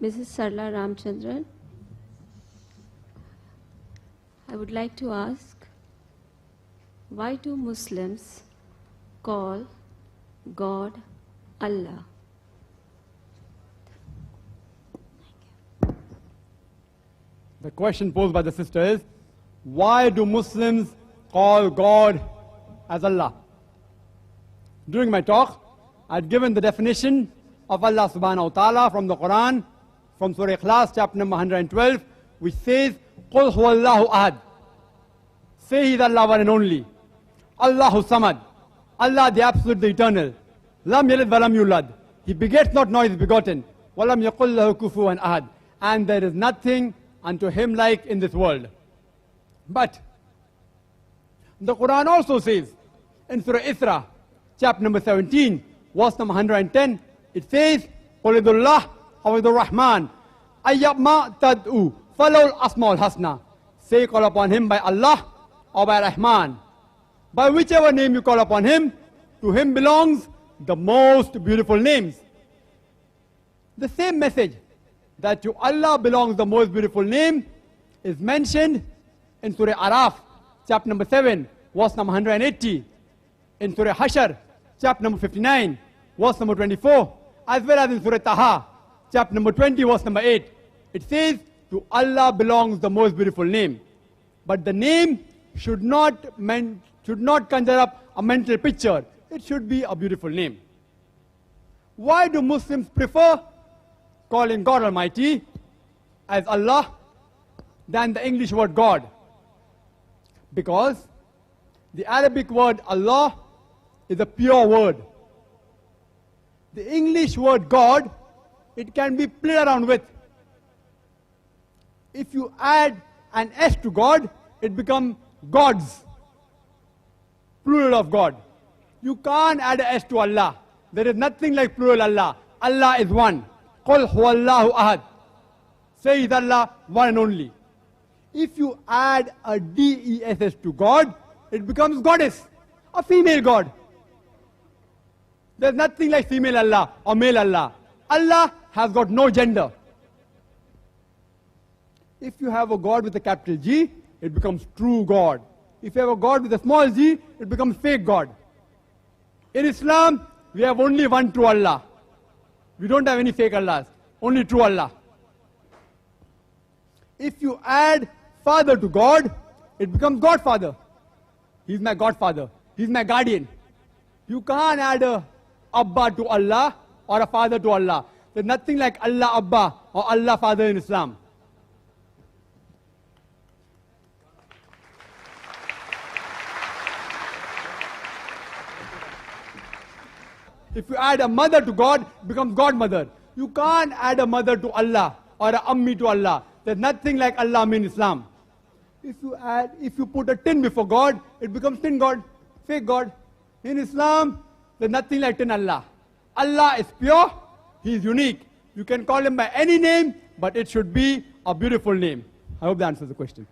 Mrs. Sarla Ramchandran. I would like to ask, why do Muslims call God Allah? The question posed by the sister is, why do Muslims call God as Allah? During my talk, I had given the definition of Allah subhanahu wa ta'ala from the Quran, from Surah Ikhlas, chapter number 112, which says, قُلْ هُوَ اللَّهُ أَحَدٌ. Say He is Allah one and only. Allahu Samad. Allah the Absolute, the Eternal. Lam yalid walam yulad. He begets not, nor is begotten. Walam yaqul lahu kufuwan ahad. And there is nothing unto Him like in this world. But the Quran also says in Surah Isra, chapter number 17, verse number 110, it says, قُلِ ذُو اللَّهِ أَوْ ذُو الرَّحْمَنِ أَيَّمَّا تَدْعُوا فَلَوْ الْأَسْمَاءُ الْحُسْنَى. Say, call upon Him by Allah or by Rahman. By whichever name you call upon Him, to Him belongs the most beautiful names. The same message that to Allah belongs the most beautiful name is mentioned in Surah Araf, chapter number 7, verse number 180. In Surah Hashr, chapter number 59, verse number 24, as well as in Surah Taha, chapter number 20, verse number 8. It says, to Allah belongs the most beautiful name. But the name should not conjure up a mental picture. It should be a beautiful name. Why do Muslims prefer calling God Almighty as Allah than the English word God? Because the Arabic word Allah is a pure word. The English word God, it can be played around with. If you add an S to God, it becomes gods, plural of God. You can't add an S to Allah. There is nothing like plural Allah. Allah is one. قُلْ هُوَ اللَّهُ أَحَدٌ. Say is Allah one and only. If you add a D-E-S-S to God, it becomes goddess, a female God. There's nothing like female Allah or male Allah. Allah has got no gender. If you have a God with a capital G, it becomes true God. If you have a God with a small g, it becomes fake God. In Islam, we have only one true Allah. We don't have any fake Allahs, only true Allah. If you add father to God, it becomes Godfather. He's my Godfather. He's my guardian. You can't add a Abba to Allah or a father to Allah. There's nothing like Allah Abba or Allah Father in Islam. If you add a mother to God, it becomes godmother. You can't add a mother to Allah or a ammi to Allah. There's nothing like Allah in Islam. If you put a tin before God, it becomes tin God, fake God. In Islam, there's nothing like tin Allah. Allah is pure, He is unique. You can call Him by any name, but it should be a beautiful name. I hope that answers the question.